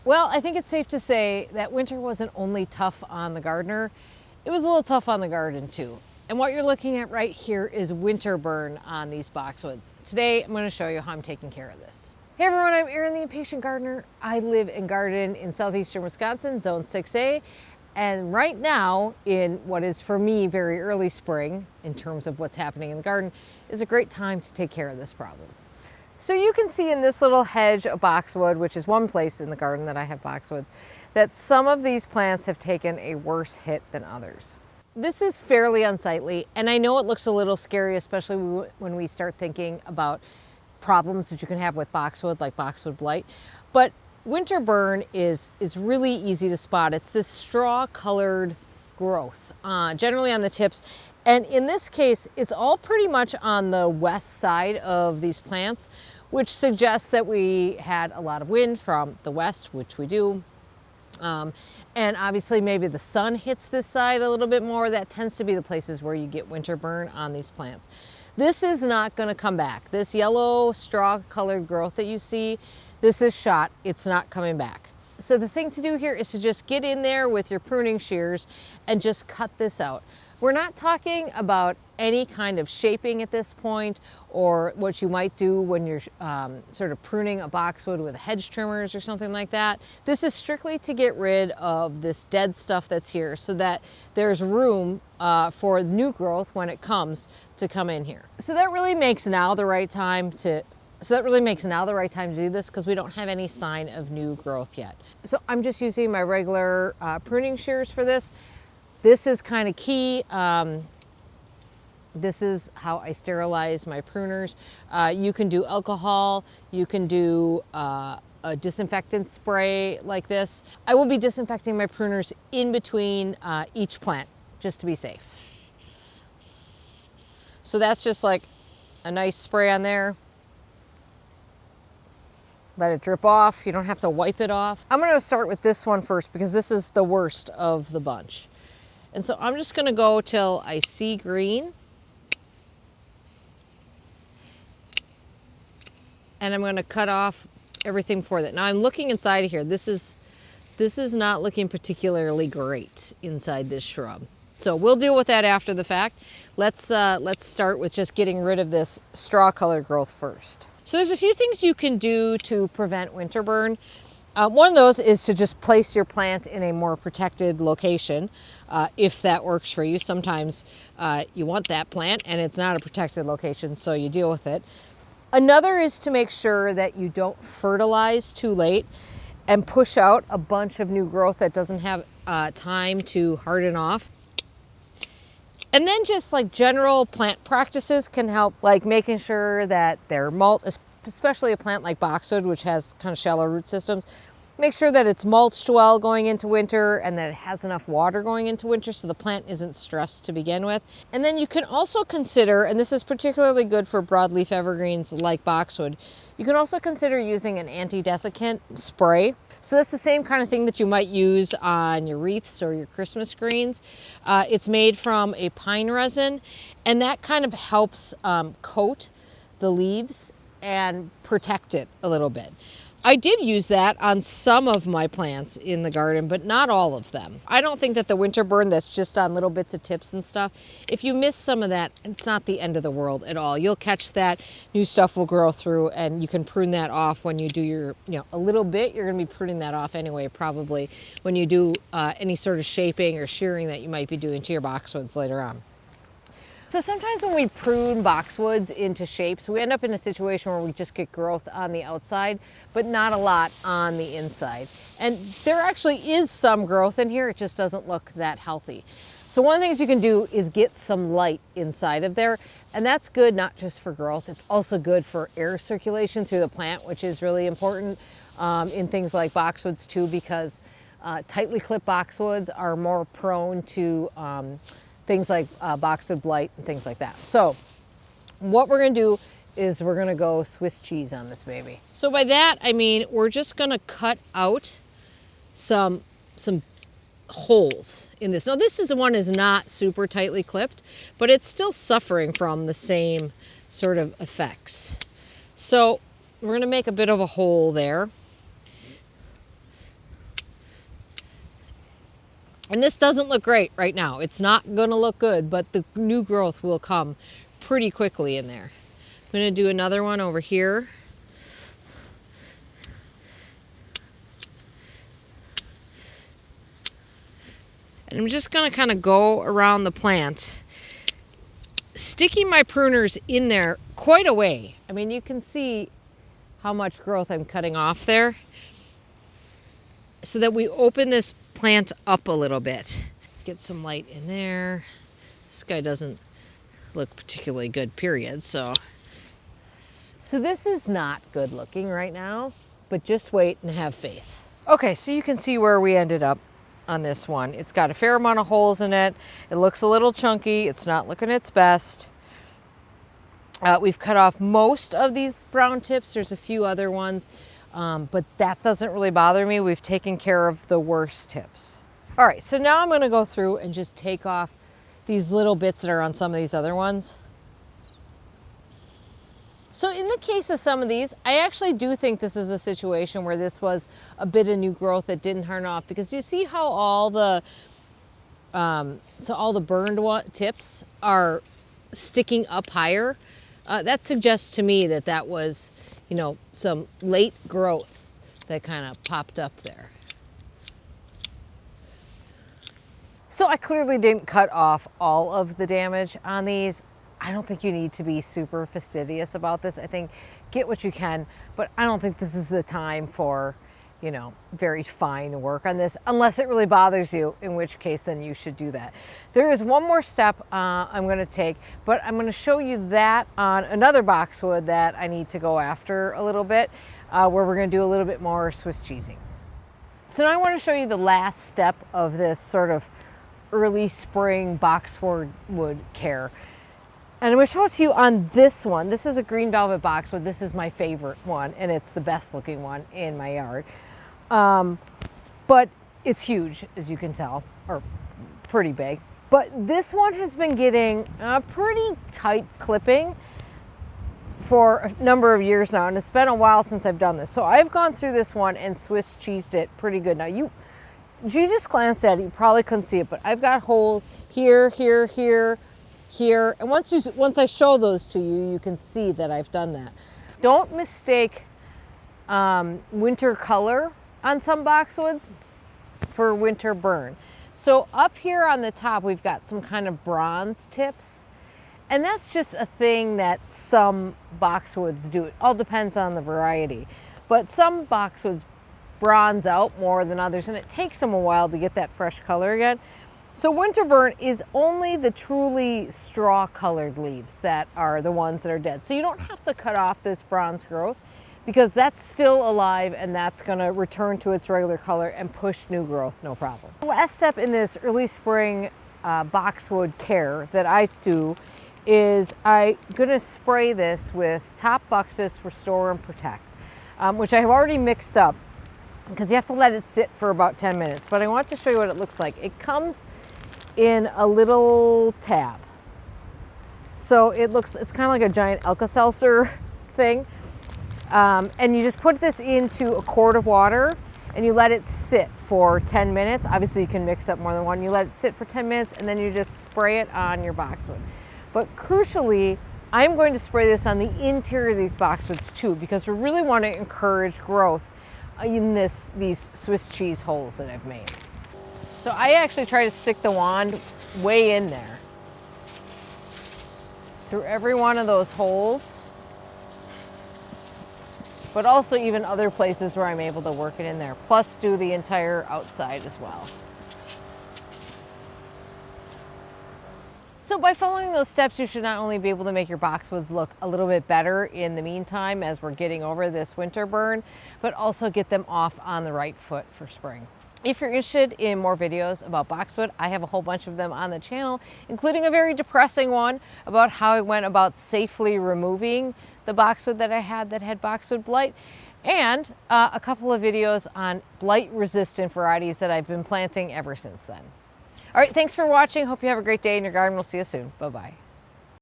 Well, I think it's safe to say that winter wasn't only tough on the gardener, it was a little tough on the garden too. And what you're looking at right here is winter burn on these boxwoods. Today, I'm going to show you how I'm taking care of this. Hey everyone, I'm Erin the Impatient Gardener. I live and garden in southeastern Wisconsin, zone 6A. And right now, in what is for me very early spring, in terms of what's happening in the garden, is a great time to take care of this problem. So you can see in this little hedge of boxwood, which is one place in the garden that I have boxwoods, that some of these plants have taken a worse hit than others. This is fairly unsightly, and I know it looks a little scary, especially when we start thinking about problems that you can have with boxwood, like boxwood blight. But winter burn is really easy to spot. It's this straw-colored growth, generally on the tips. And in this case, it's all pretty much on the west side of these plants, which suggests that we had a lot of wind from the west, which we do. And obviously maybe the sun hits this side a little bit more. That tends to be the places where you get winter burn on these plants. This is not going to come back. This yellow straw-colored growth that you see, this is shot. It's not coming back. So the thing to do here is to just get in there with your pruning shears and just cut this out. We're not talking about any kind of shaping at this point, or what you might do when you're sort of pruning a boxwood with hedge trimmers or something like that. This is strictly to get rid of this dead stuff that's here so that there's room for new growth when it comes to come in here. So that really makes now the right time to do this, because we don't have any sign of new growth yet. So I'm just using my regular pruning shears for this. This is kind of key. This is how I sterilize my pruners. You can do alcohol, you can do a disinfectant spray like this. I will be disinfecting my pruners in between each plant, just to be safe. So that's just like a nice spray on there. Let it drip off. You don't have to wipe it off. I'm going to start with this one first because this is the worst of the bunch. And so I'm just going to go till I see green. And I'm going to cut off everything before that. Now I'm looking inside of here. This is not looking particularly great inside this shrub. So we'll deal with that after the fact. Let's start with just getting rid of this straw-colored growth first. So there's a few things you can do to prevent winter burn. One of those is to just place your plant in a more protected location, if that works for you. Sometimes you want that plant and it's not a protected location, so you deal with it. Another is to make sure that you don't fertilize too late and push out a bunch of new growth that doesn't have time to harden off. And then just like general plant practices can help, like making sure that their mulch, especially a plant like boxwood, which has kind of shallow root systems, make sure that it's mulched well going into winter and that it has enough water going into winter so the plant isn't stressed to begin with. And then you can also consider, and this is particularly good for broadleaf evergreens like boxwood, you can also consider using an anti-desiccant spray. So that's the same kind of thing that you might use on your wreaths or your Christmas greens. It's made from a pine resin, and that kind of helps coat the leaves and protect it a little bit. I did use that on some of my plants in the garden, but not all of them. I don't think that the winter burn that's just on little bits of tips and stuff, if you miss some of that, it's not the end of the world at all. You'll catch that, new stuff will grow through, and you can prune that off when you do your, a little bit. You're gonna be pruning that off anyway, probably, when you do any sort of shaping or shearing that you might be doing to your boxwoods later on. So sometimes when we prune boxwoods into shapes, we end up in a situation where we just get growth on the outside, but not a lot on the inside. And there actually is some growth in here, it just doesn't look that healthy. So one of the things you can do is get some light inside of there, and that's good not just for growth, it's also good for air circulation through the plant, which is really important in things like boxwoods too, because tightly clipped boxwoods are more prone to things like boxwood blight and things like that. So what we're gonna do is we're gonna go Swiss cheese on this baby. So by that, I mean, we're just gonna cut out some holes in this. Now this one is not super tightly clipped, but it's still suffering from the same sort of effects. So we're gonna make a bit of a hole there. And this doesn't look great right now. It's not gonna look good, but the new growth will come pretty quickly in there. I'm gonna do another one over here. And I'm just gonna kind of go around the plant, sticking my pruners in there quite a way. I mean, you can see how much growth I'm cutting off there, so that we open this plant up a little bit. Get some light in there. This guy doesn't look particularly good, period, so this is not good looking right now, but just wait and have faith. Okay, so you can see where we ended up on this one. It's got a fair amount of holes in it. It looks a little chunky. It's not looking its best. We've cut off most of these brown tips. There's a few other ones, but that doesn't really bother me. We've taken care of the worst tips. All right, so now I'm gonna go through and just take off these little bits that are on some of these other ones. So in the case of some of these, I actually do think this is a situation where this was a bit of new growth that didn't turn off, because you see how all the burned tips are sticking up higher. That suggests to me that that was, you know, some late growth that kind of popped up there. So I clearly didn't cut off all of the damage on these. I don't think you need to be super fastidious about this. I think get what you can, but I don't think this is the time for, you know, very fine work on this, unless it really bothers you, in which case then you should do that. There is one more step I'm going to take, but I'm going to show you that on another boxwood that I need to go after a little bit, where we're going to do a little bit more Swiss cheesing. So now I want to show you the last step of this sort of early spring boxwood care. And I'm going to show it to you on this one. This is a green velvet boxwood. This is my favorite one, and it's the best looking one in my yard. But it's huge, as you can tell, or pretty big. But this one has been getting a pretty tight clipping for a number of years now, and it's been a while since I've done this. So I've gone through this one and Swiss cheesed it pretty good. Now you just glanced at it, you probably couldn't see it, but I've got holes here, here, here, here, and once I show those to you, you can see that I've done that. Don't mistake winter color on some boxwoods for winter burn. So up here on the top, we've got some kind of bronze tips, and that's just a thing that some boxwoods do. It all depends on the variety, but some boxwoods bronze out more than others, and it takes them a while to get that fresh color again. So winter burn is only the truly straw colored leaves that are the ones that are dead. So you don't have to cut off this bronze growth, because that's still alive and that's gonna return to its regular color and push new growth, no problem. The last step in this early spring boxwood care that I do is I'm gonna spray this with Top Buxus Restore and Protect, which I have already mixed up, because you have to let it sit for about 10 minutes. But I want to show you what it looks like. It comes in a little tab. So it's kind of like a giant Alka-Seltzer thing. And you just put this into a quart of water and you let it sit for 10 minutes. Obviously you can mix up more than one. You let it sit for 10 minutes and then you just spray it on your boxwood. But crucially, I'm going to spray this on the interior of these boxwoods too, because we really want to encourage growth in these Swiss cheese holes that I've made. So I actually try to stick the wand way in there through every one of those holes, but also even other places where I'm able to work it in there, plus do the entire outside as well. So by following those steps, you should not only be able to make your boxwoods look a little bit better in the meantime as we're getting over this winter burn, but also get them off on the right foot for spring. If you're interested in more videos about boxwood, I have a whole bunch of them on the channel, including a very depressing one about how I went about safely removing the boxwood that I had that had boxwood blight, and a couple of videos on blight-resistant varieties that I've been planting ever since then. All right, thanks for watching. Hope you have a great day in your garden. We'll see you soon. Bye-bye.